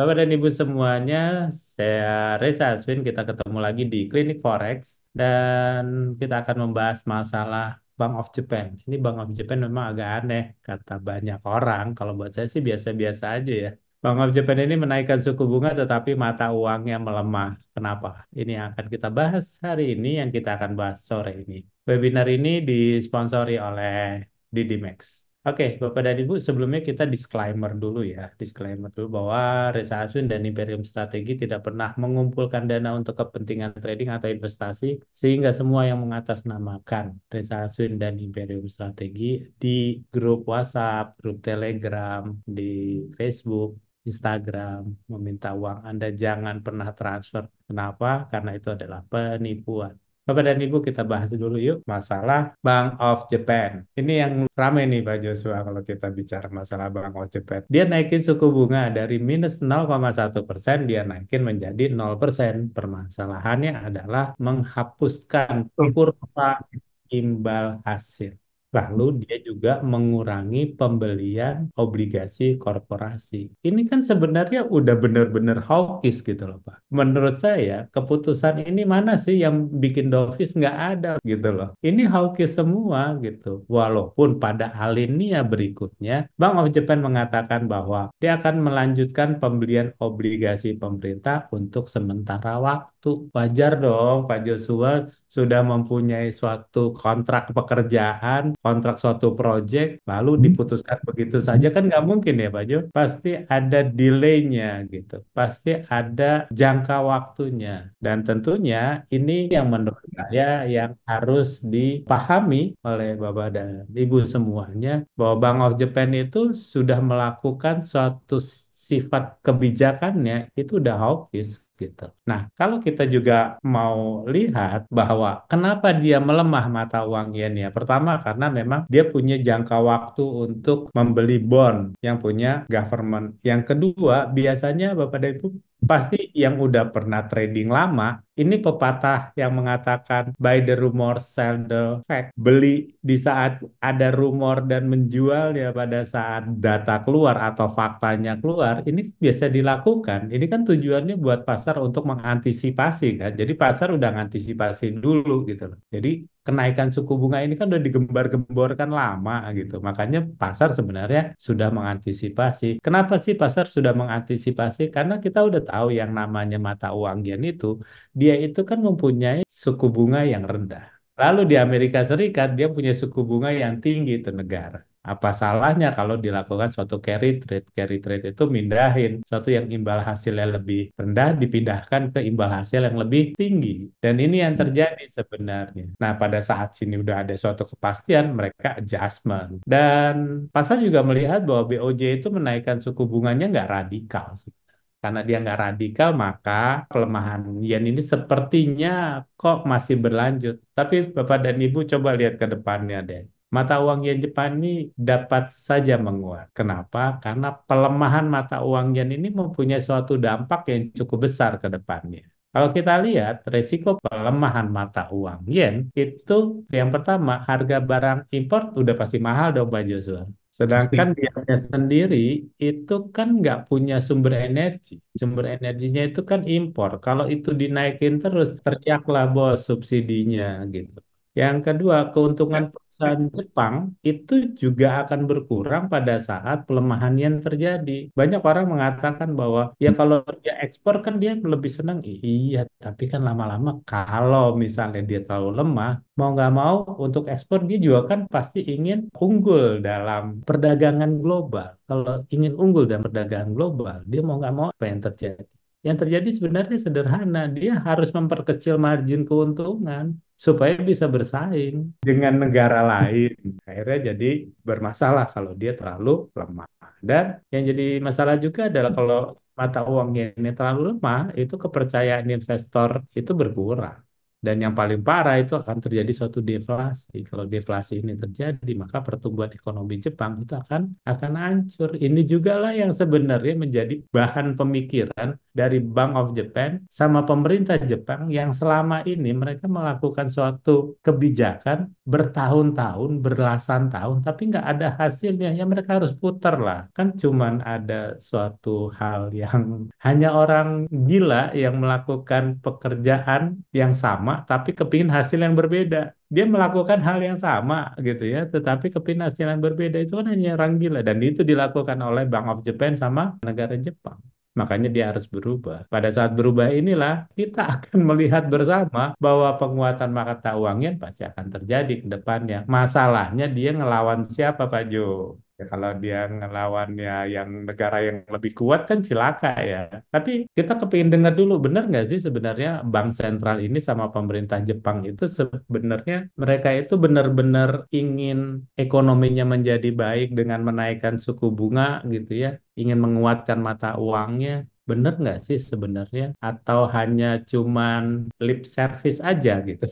Bapak dan Ibu semuanya, saya Reza Aswin. Kita ketemu lagi di Klinik Forex dan kita akan membahas masalah Bank of Japan. Ini Bank of Japan memang agak aneh, kata banyak orang. Kalau buat saya sih biasa-biasa aja ya. Bank of Japan ini menaikkan suku bunga tetapi mata uangnya melemah. Kenapa? Ini yang akan kita bahas hari ini, yang kita akan bahas sore ini. Webinar ini disponsori oleh Didimex. Oke, Bapak dan Ibu, sebelumnya kita disclaimer dulu ya. Disclaimer dulu bahwa Reza Aswin dan Imperium Strategi tidak pernah mengumpulkan dana untuk kepentingan trading atau investasi, sehingga semua yang mengatasnamakan Reza Aswin dan Imperium Strategi di grup WhatsApp, grup Telegram, di Facebook, Instagram, meminta uang Anda jangan pernah transfer. Kenapa? Karena itu adalah penipuan. Bapak dan Ibu, kita bahas dulu yuk masalah Bank of Japan. Ini yang ramai nih Pak Joshua kalau kita bicara masalah Bank of Japan. Dia naikin suku bunga dari minus 0,1%, dia naikin menjadi 0%. Permasalahannya adalah menghapuskan kurva imbal hasil. Lalu dia juga mengurangi pembelian obligasi korporasi. Ini kan sebenarnya udah benar-benar hawkish gitu loh Pak. Menurut saya keputusan ini mana sih yang bikin dovish nggak ada gitu loh. Ini hawkish semua gitu. Walaupun pada alinea berikutnya Bank of Japan mengatakan bahwa dia akan melanjutkan pembelian obligasi pemerintah untuk sementara waktu. Wajar dong Pak Joshua sudah mempunyai suatu kontrak pekerjaan, kontrak suatu proyek, lalu diputuskan begitu saja kan nggak mungkin ya Pak Jo. Pasti ada delay-nya gitu, pasti ada jangka waktunya. Dan tentunya ini yang menurut saya yang harus dipahami oleh Bapak dan Ibu semuanya, bahwa Bank of Japan itu sudah melakukan suatu sifat kebijakannya itu udah hawkish gitu. Nah, kalau kita juga mau lihat bahwa kenapa dia melemah mata uang yen ya. Pertama karena memang dia punya jangka waktu untuk membeli bond yang punya government. Yang kedua, biasanya Bapak dan Ibu pasti yang udah pernah trading lama, ini pepatah yang mengatakan buy the rumor, sell the fact. Beli di saat ada rumor dan menjual ya pada saat data keluar atau faktanya keluar. Ini biasa dilakukan. Ini kan tujuannya buat pasar untuk mengantisipasi kan. Jadi pasar udah mengantisipasi dulu gitu loh. Jadi kenaikan suku bunga ini kan udah digembar-gemborkan lama gitu. Makanya pasar sebenarnya sudah mengantisipasi. Kenapa sih pasar sudah mengantisipasi? Karena kita udah tahu yang namanya mata uang yen itu, dia itu kan mempunyai suku bunga yang rendah. Lalu di Amerika Serikat dia punya suku bunga yang tinggi itu negara. Apa salahnya kalau dilakukan suatu carry trade? Carry trade itu mindahin suatu yang imbal hasilnya lebih rendah dipindahkan ke imbal hasil yang lebih tinggi. Dan ini yang terjadi sebenarnya. Nah, pada saat sini udah ada suatu kepastian, mereka adjustment. Dan pasar juga melihat bahwa BOJ itu menaikkan suku bunganya nggak radikal. Karena dia nggak radikal, maka pelemahan yen ini sepertinya kok masih berlanjut. Tapi Bapak dan Ibu coba lihat ke depannya deh. Mata uang yen Jepang ini dapat saja menguat. Kenapa? Karena pelemahan mata uang yen ini mempunyai suatu dampak yang cukup besar ke depannya. Kalau kita lihat resiko pelemahan mata uang yen itu yang pertama harga barang impor udah pasti mahal dong Pak Joshua. Sedangkan Pasti. dia sendiri itu kan nggak punya sumber energi. Sumber energinya itu kan impor. Kalau itu dinaikin terus, teriaklah bos subsidinya gitu. Yang kedua, keuntungan perusahaan Jepang itu juga akan berkurang pada saat pelemahan yen terjadi. Banyak orang mengatakan bahwa ya kalau dia ekspor kan dia lebih senang. Iya, tapi kan lama-lama kalau misalnya dia terlalu lemah, mau nggak mau untuk ekspor dia juga kan pasti ingin unggul dalam perdagangan global. Kalau ingin unggul dalam perdagangan global, dia mau nggak mau apa yang terjadi? Yang terjadi sebenarnya sederhana, dia harus memperkecil margin keuntungan supaya bisa bersaing dengan negara lain. Akhirnya jadi bermasalah kalau dia terlalu lemah. Dan yang jadi masalah juga adalah kalau mata uangnya ini terlalu lemah, itu kepercayaan investor itu berkurang. Dan yang paling parah itu akan terjadi suatu deflasi. Kalau deflasi ini terjadi, maka pertumbuhan ekonomi Jepang itu akan hancur. Ini juga lah yang sebenarnya menjadi bahan pemikiran dari Bank of Japan sama pemerintah Jepang yang selama ini mereka melakukan suatu kebijakan bertahun-tahun, belasan tahun, tapi nggak ada hasilnya. Ya mereka harus putar lah. Kan cuman ada suatu hal yang hanya orang gila yang melakukan pekerjaan yang sama, tapi kepingin hasil yang berbeda. Dia melakukan hal yang sama gitu ya, tetapi kepingin hasil yang berbeda itu kan hanya orang gila. Dan itu dilakukan oleh Bank of Japan sama negara Jepang. Makanya dia harus berubah. Pada saat berubah inilah kita akan melihat bersama bahwa penguatan mata uang yen pasti akan terjadi ke depannya. Masalahnya dia ngelawan siapa Pak Jo? Ya, kalau dia ngelawannya yang negara yang lebih kuat kan cilaka ya. Tapi kita kepingin dengar dulu, benar nggak sih sebenarnya Bank Sentral ini sama pemerintah Jepang itu sebenarnya mereka itu benar-benar ingin ekonominya menjadi baik dengan menaikkan suku bunga gitu ya, ingin menguatkan mata uangnya. Benar nggak sih sebenarnya? Atau hanya cuman lip service aja gitu?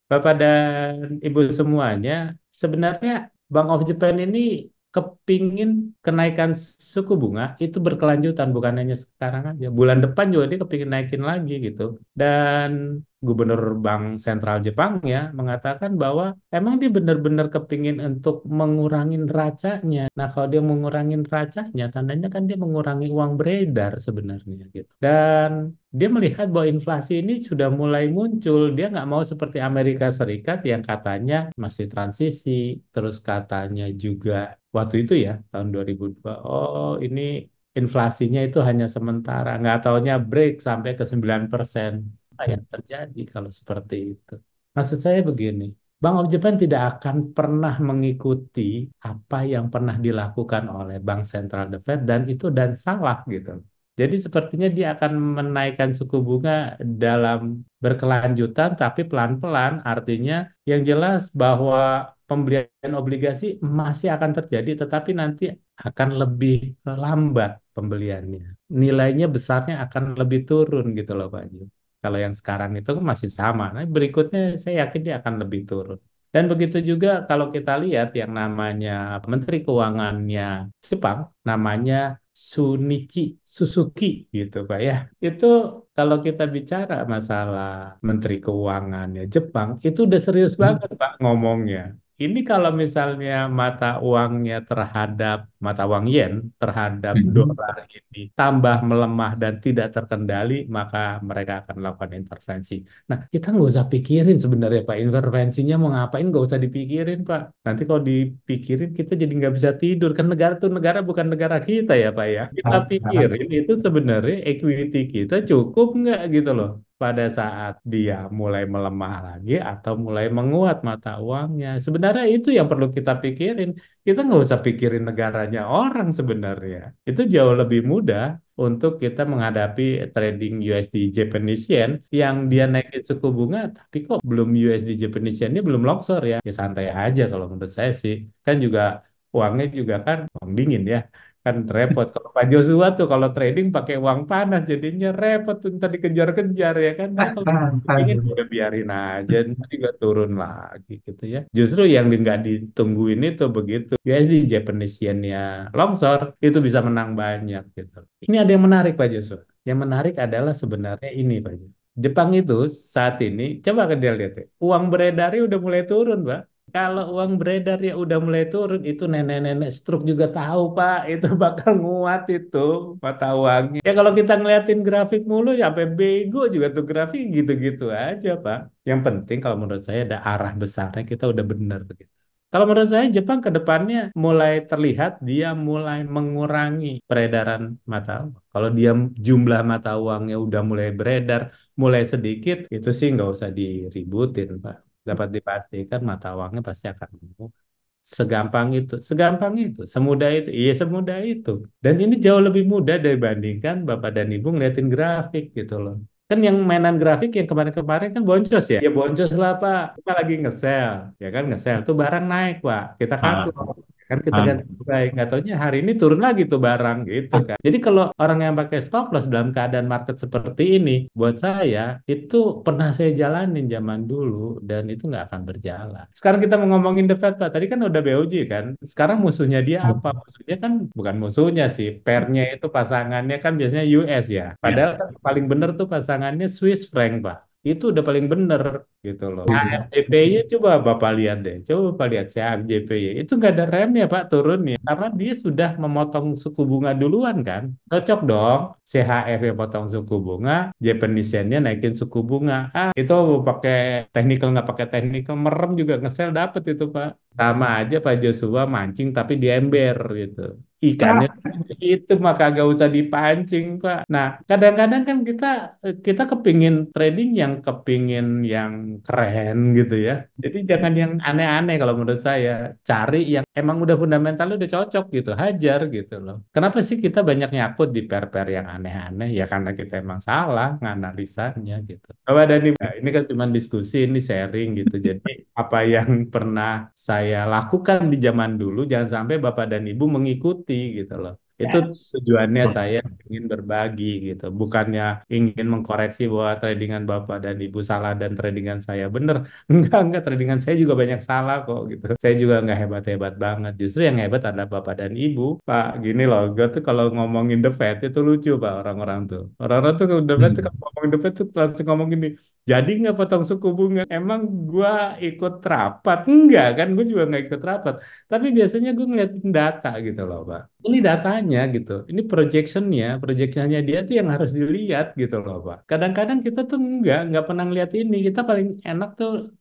Bapak dan Ibu semuanya, sebenarnya Bank of Japan ini kepingin kenaikan suku bunga itu berkelanjutan, bukan hanya sekarang aja. Bulan depan juga dia kepingin naikin lagi gitu. Dan Gubernur Bank Sentral Jepang ya mengatakan bahwa emang dia benar-benar kepingin untuk mengurangi neracanya. Nah, kalau dia mengurangi neracanya, tandanya kan dia mengurangi uang beredar sebenarnya gitu. Dan dia melihat bahwa inflasi ini sudah mulai muncul. Dia nggak mau seperti Amerika Serikat yang katanya masih transisi, terus katanya juga waktu itu ya tahun 2002, oh ini inflasinya itu hanya sementara, nggak taunya break sampai ke 9%. Apa yang terjadi kalau seperti itu? Maksud saya begini, Bank of Japan tidak akan pernah mengikuti apa yang pernah dilakukan oleh Bank Sentral The Fed dan salah gitu. Jadi sepertinya dia akan menaikkan suku bunga dalam berkelanjutan tapi pelan-pelan, artinya yang jelas bahwa pembelian obligasi masih akan terjadi tetapi nanti akan lebih lambat pembeliannya. Nilainya besarnya akan lebih turun gitu loh Pak Ju. Kalau yang sekarang itu kan masih sama. Nah, berikutnya saya yakin dia akan lebih turun. Dan begitu juga kalau kita lihat yang namanya Menteri Keuangannya Jepang, namanya Shunichi Suzuki gitu Pak ya. Itu kalau kita bicara masalah Menteri Keuangannya Jepang, itu udah serius banget Pak ngomongnya. Ini kalau misalnya mata uangnya terhadap mata uang yen terhadap Mhm. dolar ini tambah melemah dan tidak terkendali, maka mereka akan melakukan intervensi. Nah, kita nggak usah pikirin sebenarnya Pak, intervensinya mau ngapain nggak usah dipikirin Pak. Nanti kalau dipikirin kita jadi nggak bisa tidur. Kan negara tuh negara bukan negara kita ya Pak ya. Kita pikirin itu sebenarnya equity kita cukup nggak gitu loh pada saat dia mulai melemah lagi atau mulai menguat mata uangnya. Sebenarnya itu yang perlu kita pikirin. Kita nggak usah pikirin negaranya orang sebenarnya. Itu jauh lebih mudah untuk kita menghadapi trading USD Japanese Yen yang dia naikin suku bunga, tapi kok belum USD Japanese Yen-nya belum longsor ya. Ya santai aja kalau menurut saya sih. Kan juga uangnya juga kan uang dingin ya. Kan repot. Kalau Pak Joshua tuh kalau trading pakai uang panas jadinya repot tuh ntar dikejar-kejar ya kan. Tapi kalau dingin udah biarin aja nanti juga turun lagi gitu ya. Justru yang nggak ditungguin itu begitu. USD Japanese yen-nya longsor itu bisa menang banyak gitu. Ini ada yang menarik Pak Joshua. Yang menarik adalah sebenarnya ini Pak Joshua. Jepang itu saat ini coba ke dia lihat ya, uang beredarnya udah mulai turun Pak. Kalau uang beredar ya udah mulai turun, itu nenek-nenek stroke juga tahu Pak, itu bakal nguat itu mata uangnya. Ya kalau kita ngeliatin grafik mulu ya sampai bego juga tuh grafik gitu-gitu aja Pak. Yang penting kalau menurut saya ada arah besarnya kita udah bener begitu. Kalau menurut saya Jepang ke depannya mulai terlihat dia mulai mengurangi peredaran mata uang. Kalau dia jumlah mata uangnya udah mulai beredar, mulai sedikit, itu sih nggak usah diributin Pak, dapat dipastikan mata uangnya pasti akan menguat. Segampang itu, segampang itu, semudah itu, iya semudah itu. Dan ini jauh lebih mudah dibandingkan Bapak dan Ibu ngeliatin grafik gitu loh. Kan yang mainan grafik yang kemarin-kemarin kan boncos ya. Ya boncos lah Pak, kita lagi nge-sell, ya kan nge-sell tuh barang naik Pak, kita cut Ah, loss. kan kita Ah, ganti baik, nggak taunya hari ini turun lagi tuh barang gitu kan. Jadi kalau orang yang pakai stop loss dalam keadaan market seperti ini, buat saya itu pernah saya jalanin zaman dulu dan itu nggak akan berjalan. Sekarang kita mau ngomongin The Fed, Pak. Tadi kan udah BOJ kan. Sekarang musuhnya dia apa? Musuhnya kan bukan musuhnya sih, pairnya itu pasangannya kan biasanya US ya. ya. Padahal kan paling bener tuh pasangannya Swiss franc, Pak. Itu udah paling bener gitu loh. AFJPY coba Bapak lihat deh. Coba Bapak lihat CAFJPY. Itu nggak ada remnya Pak turunnya. Karena dia sudah memotong suku bunga duluan kan. Cocok dong. CHF yang potong suku bunga, Japanese yen-nya naikin suku bunga. Itu pakai technical nggak pakai technical merem juga ngesel dapet itu Pak. Sama aja Pak Joshua mancing tapi di ember gitu. Ikannya itu mah kagak usah dipancing Pak. Nah kadang-kadang kan kita kepingin trading yang kepingin yang keren gitu ya. Jadi jangan yang aneh-aneh kalau menurut saya. Cari yang emang udah fundamentalnya udah cocok gitu, hajar gitu loh. Kenapa sih kita banyak nyakut di pair-pair yang aneh-aneh? Ya karena kita emang salah nganalisanya gitu. Coba Dani, ini kan cuma diskusi, ini sharing gitu. Jadi apa yang pernah saya lakukan di zaman dulu, jangan sampai Bapak dan Ibu mengikuti gitu loh. Itu Yes. tujuannya saya ingin berbagi gitu, bukannya ingin mengkoreksi bahwa tradingan Bapak dan Ibu salah dan tradingan saya benar. Enggak, tradingan saya juga banyak salah kok gitu. Saya juga nggak hebat-hebat banget. Justru yang hebat adalah Bapak dan Ibu. Pak, gini loh, gue tuh kalau ngomongin The Fed itu lucu Pak orang-orang tuh. Orang-orang tuh kalau The Fed tuh kalau ngomongin The Fed tuh langsung ngomong gini, jadi nggak potong suku bunga? Emang gua ikut rapat? Enggak kan, gue juga nggak ikut rapat. Tapi biasanya gue ngeliatin data gitu loh, Pak. Ini datanya gitu. Ini projectionnya dia tuh yang harus dilihat gitu loh, Pak. Kadang-kadang kita tuh nggak pernah ngeliat ini. Kita paling enak tuh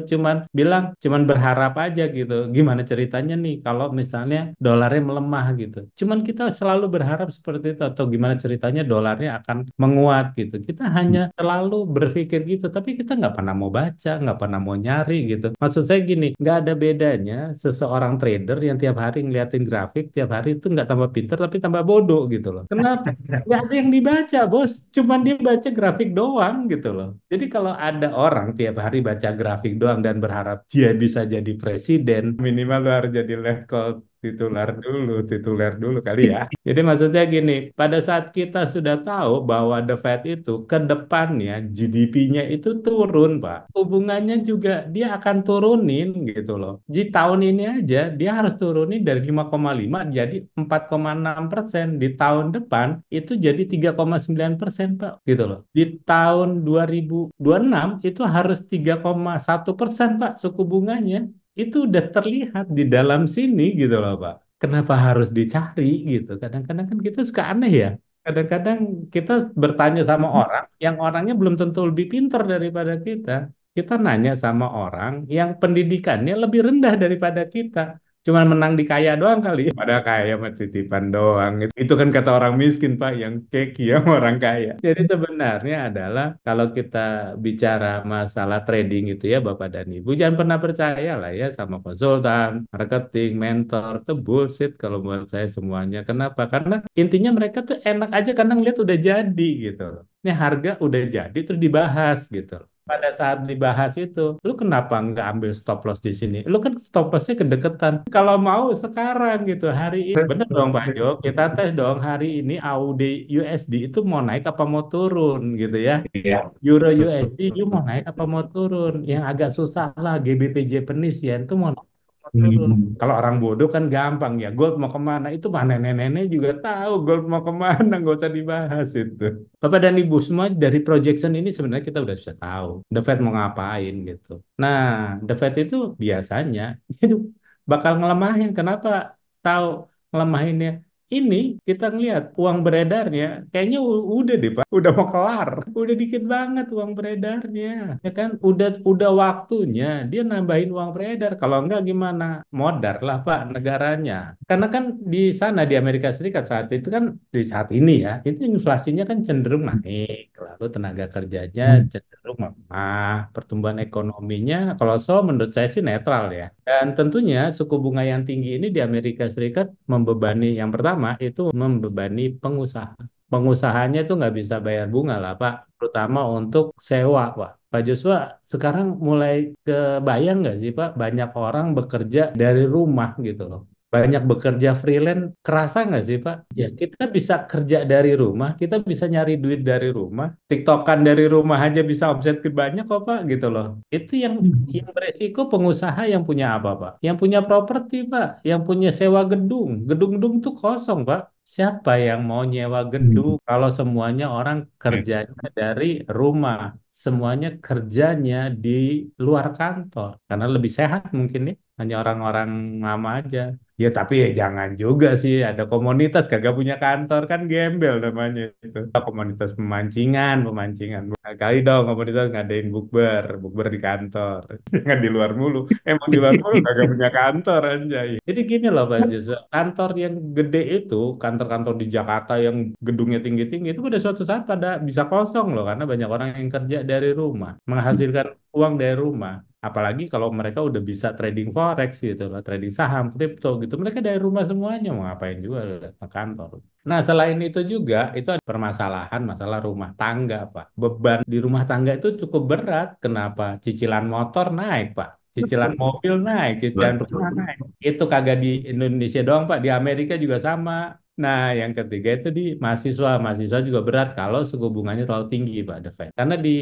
cuman bilang, cuman berharap aja gitu. Gimana ceritanya nih kalau misalnya dolarnya melemah gitu. Cuman kita selalu berharap seperti itu atau gimana ceritanya dolarnya akan menguat gitu. Kita hanya selalu berpikir gitu, tapi kita nggak pernah mau baca, nggak pernah mau nyari gitu. Maksud saya gini, nggak ada bedanya seseorang trader yang tiap hari ngeliatin grafik, tiap hari itu nggak tambah pinter tapi tambah bodoh gitu loh. Kenapa? Nggak ada yang dibaca, bos. Cuman dia baca grafik doang gitu loh. Jadi kalau ada orang tiap hari baca grafik doang dan berharap dia bisa jadi presiden, minimal lu harus jadi level tituler dulu kali ya. Jadi maksudnya gini, pada saat kita sudah tahu bahwa The Fed itu ke depannya GDP-nya itu turun, Pak. Hubungannya juga dia akan turunin gitu loh. Di tahun ini aja dia harus turunin dari 5,5 jadi 4,6%. Di tahun depan itu jadi 3,9%, Pak. Gitu loh. Di tahun 2026 itu harus 3,1%, Pak, suku bunganya. Itu udah terlihat di dalam sini gitu loh, Pak. Kenapa harus dicari gitu? Kadang-kadang kan kita suka aneh ya. Kadang-kadang kita bertanya sama orang yang orangnya belum tentu lebih pintar daripada kita. Kita nanya sama orang yang pendidikannya lebih rendah daripada kita. Cuman menang di kaya doang kali. Pada kaya mah titipan doang. Itu kan kata orang miskin, Pak, yang keki ya orang kaya. Jadi sebenarnya adalah kalau kita bicara masalah trading itu ya Bapak dan Ibu, jangan pernah percaya lah ya sama konsultan, marketing, mentor. Itu bullshit kalau menurut saya semuanya. Kenapa? Karena intinya mereka tuh enak aja karena ngeliat udah jadi gitu loh. Ini harga udah jadi terus dibahas gitu loh. Pada saat dibahas itu, lu kenapa nggak ambil stop loss di sini? Lu kan stop lossnya kedeketan. Kalau mau sekarang gitu, hari ini. Bener dong Pak Jo, kita tes dong hari ini AUD USD itu mau naik apa mau turun gitu ya. Iya. Euro USD you mau naik apa mau turun? Yang agak susah lah GBP Japanese Yen itu mau naik apa mau turun. Kalau orang bodoh kan gampang ya. Gold mau kemana? Itu mah nenek-nenek juga tahu gold mau kemana. Nggak usah dibahas itu. Bapak dan Ibu semua dari projection ini sebenarnya kita udah bisa tahu. The Fed mau ngapain gitu. Nah, The Fed itu biasanya itu bakal ngelemahin. Kenapa tahu ngelemahinnya? Ini kita ngelihat uang beredarnya kayaknya udah deh Pak, udah mau kelar, udah dikit banget uang beredarnya, ya kan? Udah waktunya dia nambahin uang beredar. Kalau enggak gimana? Modar lah Pak negaranya. Karena kan di sana di Amerika Serikat saat itu kan di saat ini ya, itu inflasinya kan cenderung naik, lalu tenaga kerjanya cenderung melemah, pertumbuhan ekonominya kalau so menurut saya sih netral ya. Dan tentunya suku bunga yang tinggi ini di Amerika Serikat membebani yang pertama itu membebani pengusaha. Pengusahanya itu nggak bisa bayar bunga lah Pak, terutama untuk sewa Pak. Pak Joshua sekarang mulai kebayang nggak sih Pak banyak orang bekerja dari rumah gitu loh. banyak bekerja freelance, kerasa nggak sih Pak? Ya kita bisa kerja dari rumah, kita bisa nyari duit dari rumah, TikTokan dari rumah aja bisa omset banyak kok Pak gitu loh. Itu yang beresiko pengusaha yang punya apa Pak? Yang punya properti Pak, yang punya sewa gedung. Gedung-gedung tuh kosong Pak. Siapa yang mau nyewa gedung kalau semuanya orang kerjanya dari rumah, semuanya kerjanya di luar kantor karena lebih sehat mungkin ya, hanya orang-orang lama aja. Ya tapi ya jangan juga sih ada komunitas kagak punya kantor kan gembel namanya itu. Komunitas pemancingan, pemancingan. Kali dong komunitas ngadain bukber, bukber di kantor. Jangan di luar mulu. Emang di luar mulu kagak punya kantor anjay. Jadi gini loh Pak Joshua, kantor yang gede itu, kantor-kantor di Jakarta yang gedungnya tinggi-tinggi itu pada suatu saat pada bisa kosong loh karena banyak orang yang kerja dari rumah, menghasilkan uang dari rumah. Apalagi kalau mereka udah bisa trading forex gitu loh, trading saham, kripto gitu. Mereka dari rumah semuanya mau ngapain juga datang kantor. Nah, selain itu juga itu ada permasalahan masalah rumah tangga, Pak. Beban di rumah tangga itu cukup berat. Kenapa? Cicilan motor naik, Pak. Cicilan mobil naik, cicilan rumah Betul. naik. Itu kagak di Indonesia doang, Pak. Di Amerika juga sama. Nah, yang ketiga itu di mahasiswa. Mahasiswa juga berat kalau suku bunganya terlalu tinggi, Pak, The Fed. Karena di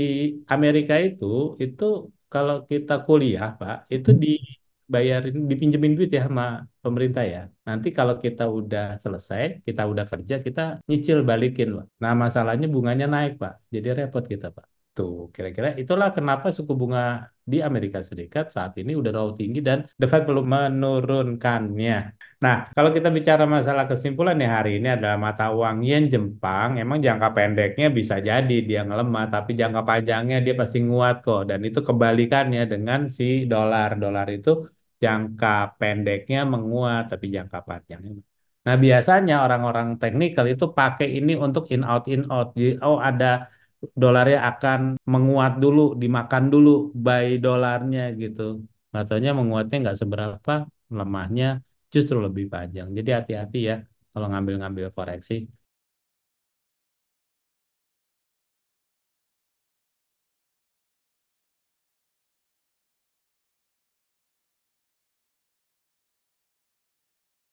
Amerika itu kalau kita kuliah, Pak, itu dibayarin, dipinjemin duit ya sama pemerintah ya. Nanti kalau kita udah selesai, kita udah kerja, kita nyicil balikin, Pak. Nah, masalahnya bunganya naik, Pak. Jadi repot kita, Pak. Tuh, kira-kira itulah kenapa suku bunga di Amerika Serikat saat ini udah terlalu tinggi dan The Fed perlu menurunkannya. Nah, kalau kita bicara masalah kesimpulan ya hari ini adalah mata uang yen Jepang, emang jangka pendeknya bisa jadi dia ngelemah, tapi jangka panjangnya dia pasti nguat kok. Dan itu kebalikannya dengan si dolar. Dolar itu jangka pendeknya menguat, tapi jangka panjangnya. Nah, biasanya orang-orang teknikal itu pakai ini untuk in out. Jadi, oh ada dolarnya akan menguat dulu, dimakan dulu buy dolarnya gitu. Katanya menguatnya nggak seberapa, lemahnya justru lebih panjang. Jadi hati-hati ya kalau ngambil-ngambil koreksi.